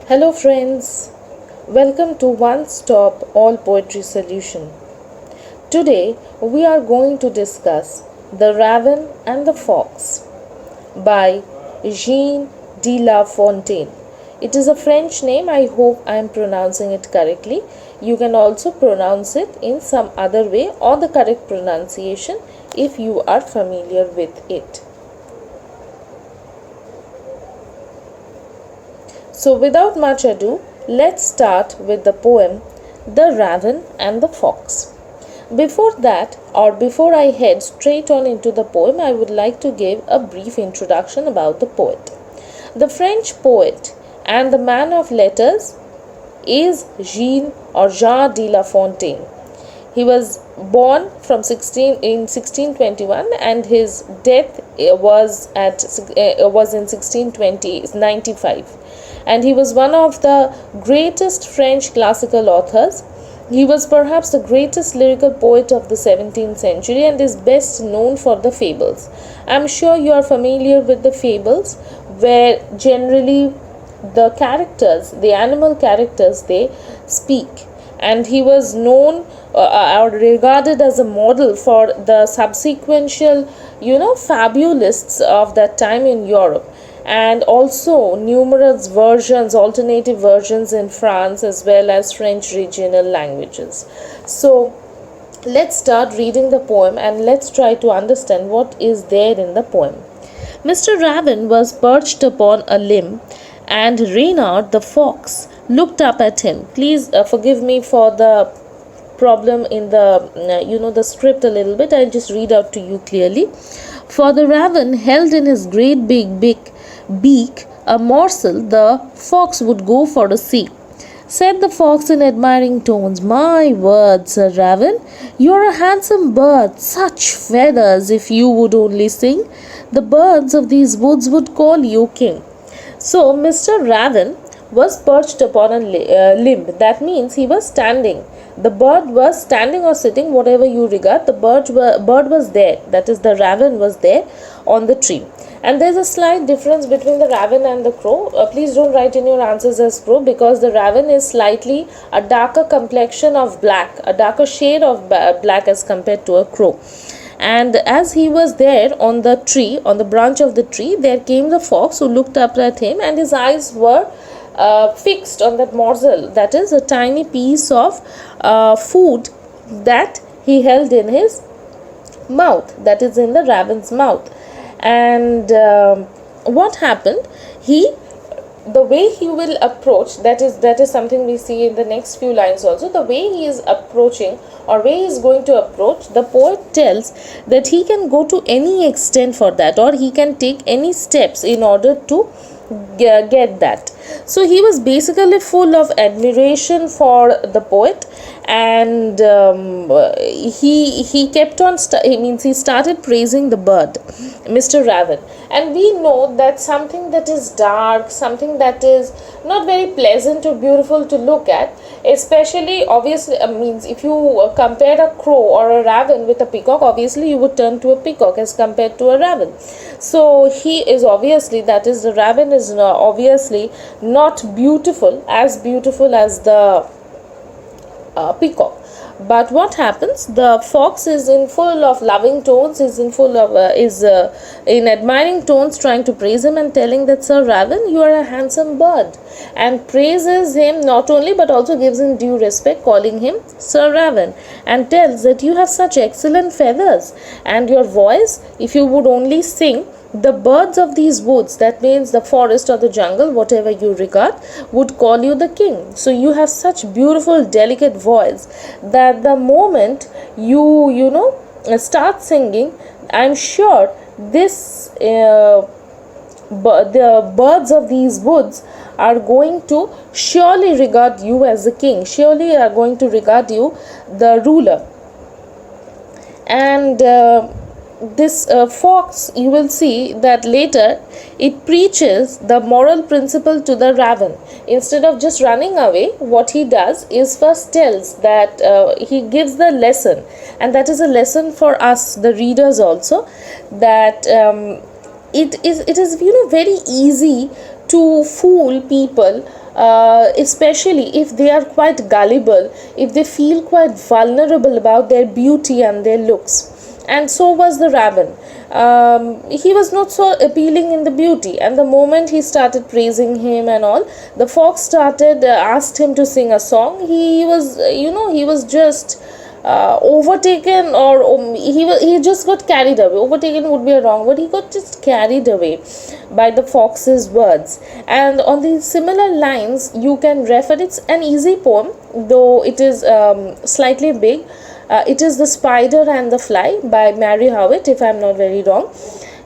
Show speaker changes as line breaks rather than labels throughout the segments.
Hello friends, welcome to One Stop All Poetry Solution. Today we are going to discuss The Raven and the Fox by Jean de La Fontaine. It is a French name, I hope I am pronouncing it correctly. You can also pronounce it in some other way or the correct pronunciation if you are familiar with it. So without much ado, let's start with the poem The Raven and the Fox. Before that, or before I head straight on into the poem, I would like to give a brief introduction about the poet. The French poet and the man of letters is Jean de La Fontaine. He was born in 1621 and his death was in 1695. And he was one of the greatest French classical authors. He was perhaps the greatest lyrical poet of the 17th century and is best known for the fables. I'm sure you are familiar with the fables, where generally the characters, the animal characters, they speak. And he was known or regarded as a model for the subsequential, fabulists of that time in Europe, and also numerous versions, alternative versions in France as well as French regional languages. So let's start reading the poem and let's try to understand what is there in the poem. Mr. Raven was perched upon a limb, and Reynard the fox looked up at him. Please forgive me for the problem in the the script a little bit. I'll just read out to you clearly. For the raven held in his great big beak a morsel the fox would go for a sea. Said the fox in admiring tones, "My word, Sir Raven, you're a handsome bird. Such feathers, if you would only sing, the birds of these woods would call you king." So Mr. Raven was perched upon a limb. That means he was standing. The bird was standing or sitting, whatever you regard. The bird was there. That is, the raven was there on the tree. And there's a slight difference between the raven and the crow. Please don't write in your answers as crow, because the raven is slightly a darker complexion of black, a darker shade of black as compared to a crow. And as he was there on the tree, on the branch of the tree, there came the fox, who looked up at him, and his eyes were fixed on that morsel, that is a tiny piece of food that he held in his mouth, that is in the raven's mouth. And what happened, the way he will approach, that is something we see in the next few lines also. The way he is approaching, or way he is going to approach, the poet tells that he can go to any extent for that, or he can take any steps in order to get that. So he was basically full of admiration for the poet, and he kept on he started praising the bird, Mr. Raven. And we know that something that is dark, something that is not very pleasant or beautiful to look at, especially obviously means if you compare a crow or a raven with a peacock, obviously you would turn to a peacock as compared to a raven. So he is obviously, that is, the raven is obviously not beautiful as the peacock. But what happens, the fox is in full of loving tones, is in admiring tones, trying to praise him and telling that, "Sir Raven, you are a handsome bird," and praises him not only but also gives him due respect, calling him Sir Raven, and tells that you have such excellent feathers, and your voice, if you would only sing, the birds of these woods, that means the forest or the jungle, whatever you regard, would call you the king. So you have such beautiful, delicate voice that the moment you start singing, I'm sure the birds of these woods are going to surely regard you as the king, surely are going to regard you the ruler. And this fox, you will see that later it preaches the moral principle to the raven. Instead of just running away, what he does is first tells that he gives the lesson, and that is a lesson for us, the readers also, that it is very easy to fool people, especially if they are quite gullible, if they feel quite vulnerable about their beauty and their looks. And so was the raven. He was not so appealing in the beauty, and the moment he started praising him and all, the fox started asked him to sing a song. He was, he was just overtaken, or he just got carried away. Overtaken would be a wrong word. He got just carried away by the fox's words. And on these similar lines, you can refer. It's an easy poem, though it is slightly big. It is The Spider and the Fly by Mary Howitt, if I'm not very wrong.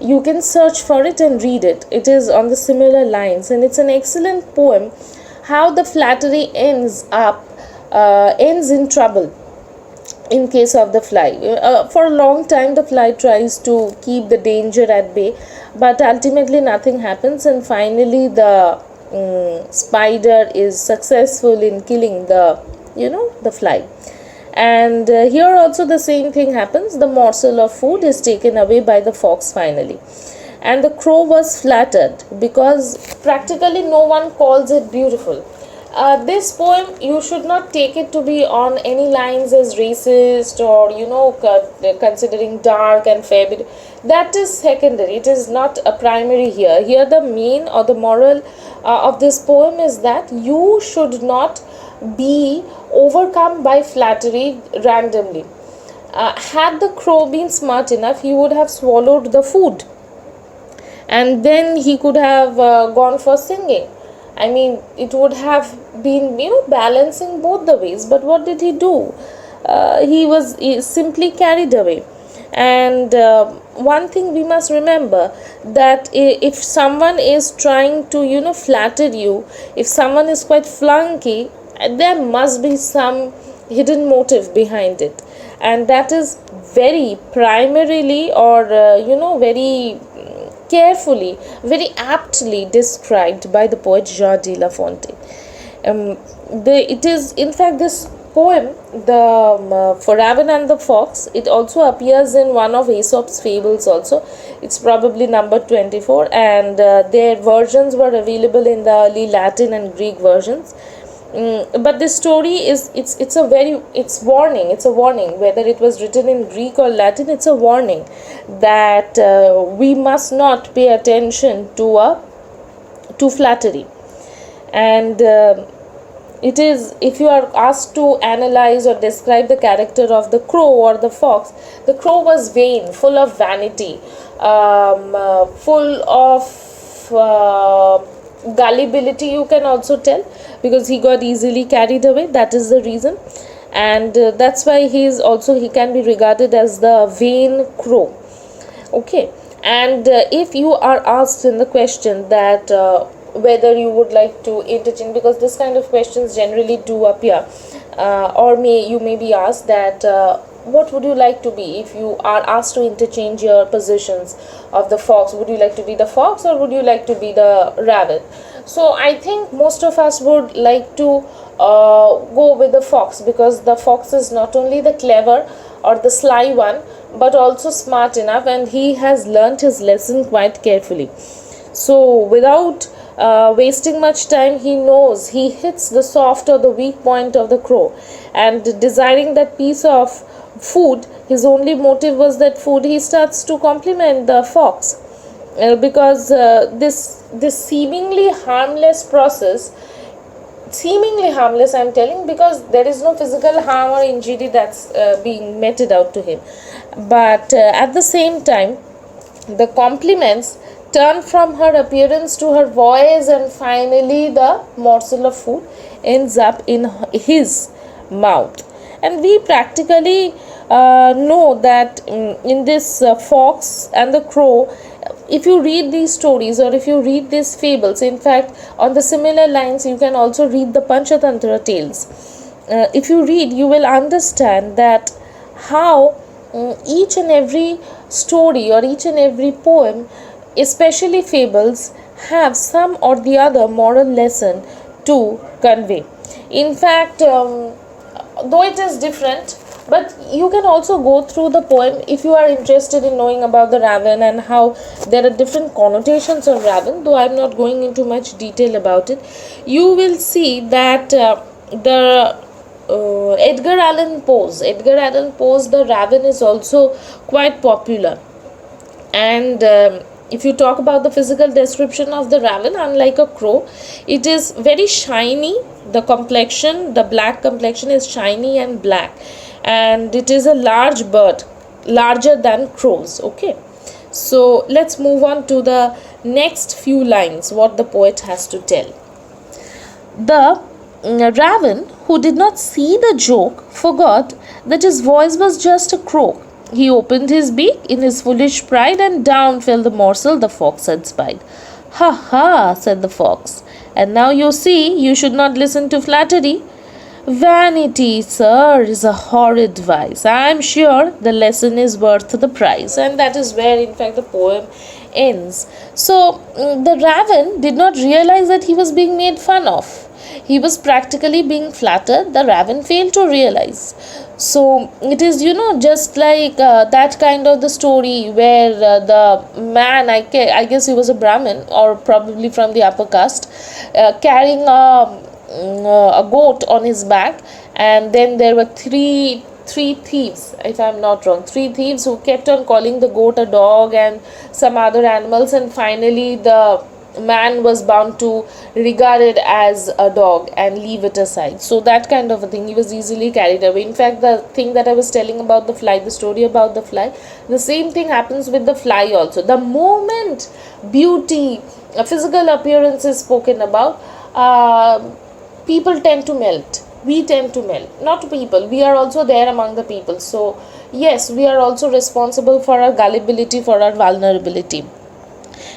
You can search for it and read it. It is on the similar lines, and it's an excellent poem. How the flattery ends in trouble in case of the fly. For a long time, the fly tries to keep the danger at bay, but ultimately nothing happens, and finally the spider is successful in killing the fly. And here also the same thing happens. The morsel of food is taken away by the fox finally, and the crow was flattered because practically no one calls it beautiful. This poem, you should not take it to be on any lines as racist, or considering dark and fair. That is secondary. It is not a primary here. Here the main or the moral of this poem is that you should not be overcome by flattery randomly. Had the crow been smart enough, he would have swallowed the food, and then he could have gone for singing. I mean, it would have been balancing both the ways. But what did he do? He simply carried away. And one thing we must remember, that if someone is trying to flatter you, if someone is quite flunky, there must be some hidden motive behind it, and that is very primarily, or very carefully, very aptly described by the poet Jean de La Fontaine. It is, in fact, this poem, the For Raven and the Fox, it also appears in one of Aesop's fables also. It's probably number 24, and their versions were available in the early Latin and Greek versions. But this story is, it's a warning, whether it was written in Greek or Latin. It's a warning that we must not pay attention to flattery. And it is, if you are asked to analyze or describe the character of the crow or the fox, the crow was vain, full of vanity, full of gullibility, you can also tell, because he got easily carried away. That is the reason, and that's why he can be regarded as the vain crow. Okay. And if you are asked in the question that whether you would like to interchange, because this kind of questions generally do appear, or you may be asked that what would you like to be if you are asked to interchange your positions of the fox? Would you like to be the fox, or would you like to be the rabbit? So I think most of us would like to go with the fox, because the fox is not only the clever or the sly one, but also smart enough, and he has learnt his lesson quite carefully. So without wasting much time, he knows, he hits the soft or the weak point of the crow, and desiring that piece of food, his only motive was that food. He starts to compliment the fox, because this seemingly harmless process, seemingly harmless, I'm telling, because there is no physical harm or injury that's being meted out to him, but at the same time, the compliments turn from her appearance to her voice, and finally the morsel of food ends up in his mouth. And we practically know that in this fox and the crow, if you read these stories or if you read these fables, in fact on the similar lines you can also read the Panchatantra tales. If you read, you will understand that how each and every story or each and every poem, especially fables, have some or the other moral lesson to convey. In fact, though it is different, But you can also go through the poem if you are interested in knowing about the raven and how there are different connotations of raven, though I'm not going into much detail about it. You will see that the Edgar Allan Poe's The Raven is also quite popular. And if you talk about the physical description of the raven, unlike a crow, it is very shiny. The complexion, the black complexion is shiny and black, and it is a large bird, larger than crows. Okay, so let's move on to the next few lines, what the poet has to tell. The raven, who did not see the joke, forgot that his voice was just a croak. He opened his beak in his foolish pride, and down fell the morsel the fox had spied. Ha ha, said the fox, and now you see you should not listen to flattery. Vanity, sir, is a horrid vice. I am sure the lesson is worth the price. And that is where, in fact, the poem ends. So, the raven did not realize that he was being made fun of. He was practically being flattered. The raven failed to realize. So, it is, just like that kind of the story where the man, I guess he was a Brahmin or probably from the upper caste, carrying a goat on his back, and then there were three thieves, if I'm not wrong, three thieves who kept on calling the goat a dog and some other animals, and finally the man was bound to regard it as a dog and leave it aside. So that kind of a thing, he was easily carried away. In fact, the thing that I was telling about the fly, the story about the fly, the same thing happens with the fly also. The moment beauty, physical appearance is spoken about, people tend to melt. We tend to melt. Not people. We are also there among the people. So, yes, we are also responsible for our gullibility, for our vulnerability.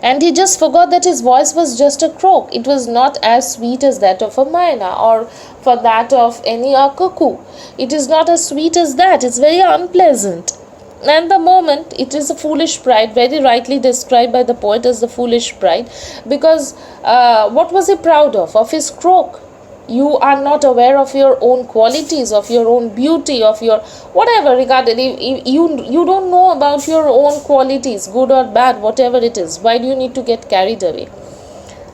And he just forgot that his voice was just a croak. It was not as sweet as that of a myna or for that of any cuckoo. It is not as sweet as that. It's very unpleasant. And the moment, it is a foolish pride, very rightly described by the poet as the foolish pride, because what was he proud of? Of his croak. You are not aware of your own qualities, of your own beauty, of your whatever regarded. You don't know about your own qualities, good or bad, whatever it is. Why do you need to get carried away?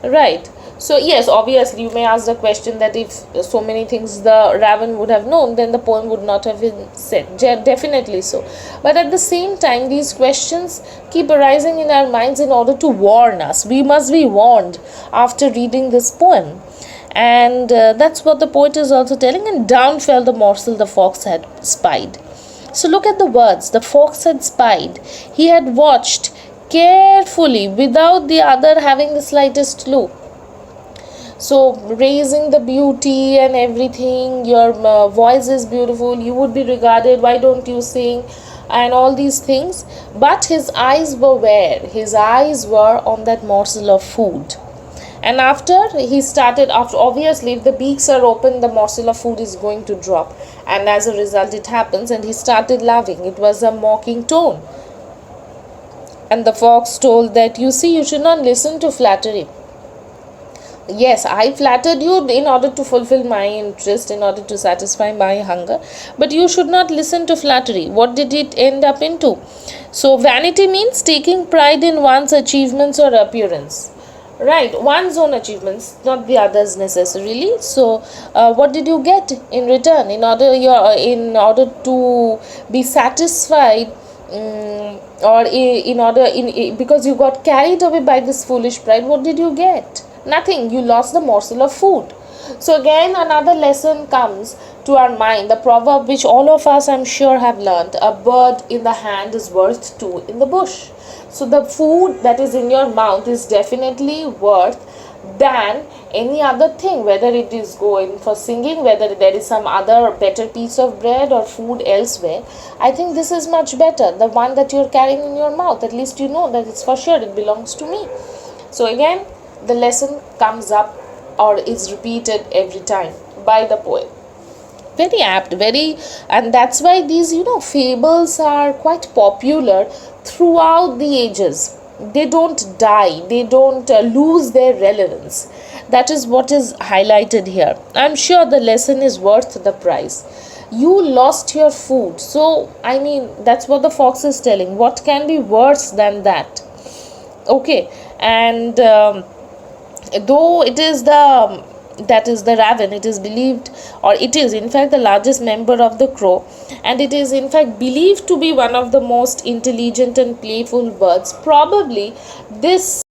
Right. So yes, obviously you may ask the question that if so many things the raven would have known, then the poem would not have been said. Definitely so. But at the same time, these questions keep arising in our minds in order to warn us. We must be warned after reading this poem. And that's what the poet is also telling. And down fell the morsel the fox had spied. So look at the words. The fox had spied. He had watched carefully without the other having the slightest clue. So raising the beauty and everything, your voice is beautiful, you would be regarded, why don't you sing, and all these things. But his eyes were where? His eyes were on that morsel of food. And after obviously if the beaks are open, the morsel of food is going to drop, and as a result it happens, and he started laughing. It was a mocking tone. And the fox told that, you see, you should not listen to flattery. Yes, I flattered you in order to fulfill my interest, in order to satisfy my hunger, but you should not listen to flattery. What did it end up into? So vanity means taking pride in one's achievements or appearance. Right, one's own achievements, not the others necessarily. So what did you get in return? In order to be satisfied, because you got carried away by this foolish pride, what did you get? Nothing. You lost the morsel of food. So again, another lesson comes to our mind, the proverb which all of us, I'm sure, have learnt: a bird in the hand is worth two in the bush. So the food that is in your mouth is definitely worth than any other thing, whether it is going for singing, whether there is some other better piece of bread or food elsewhere. I think this is much better, the one that you're carrying in your mouth. At least you know that it's for sure, it belongs to me. So again, the lesson comes up or is repeated every time by the poet. Very apt, and that's why these fables are quite popular throughout the ages. They don't die, they don't lose their relevance. That is what is highlighted here. I'm sure the lesson is worth the price. you lost your food. So I mean, that's what the fox is telling. What can be worse than that? Okay. And though it is the that is the raven, it is believed, or it is in fact the largest member of the crow, and it is in fact believed to be one of the most intelligent and playful birds. Probably this